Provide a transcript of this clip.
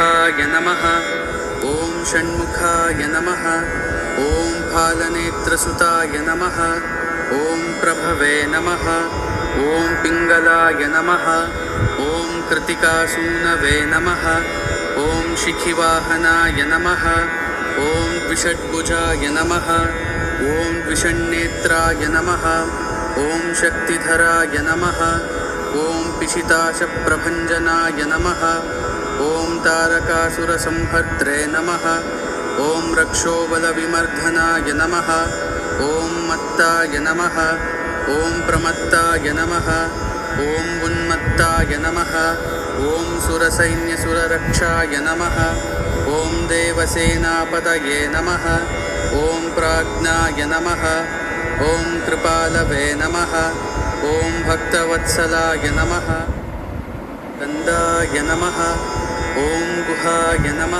गुहाय नमः। ॐ षण्मुखाय नमः। ॐ फालनेत्रसुताय नमः। ॐ प्रभवे नमः। ॐ पिङ्गलाय नमः। ॐ कृतिकासूनवे नमः। ॐ शिखिवाहनाय नमः। ॐ द्विषड्भुजाय नमः। ॐ द्विषण्नेत्राय नमः। ॐ शक्तिधराय नमः। ॐ पिशिताशप्रभञ्जनाय नमः। ॐ तारकासुरसंहर्त्रे नमः। ॐ रक्षोबलविमर्दनाय नमः। ॐ मत्ताय नमः। ॐ प्रमत्ताय नमः। ॐ उन्मत्ताय नमः। ॐ सुरसैन्यसुररक्षाय नमः। ॐ देवसेनापतये नमः। ॐ प्राज्ञाय नमः। ॐ कृपालवे नमः। ॐ भक्तवत्सलाय नमः। गन्धाय नमः। ॐ गुहाय नमः।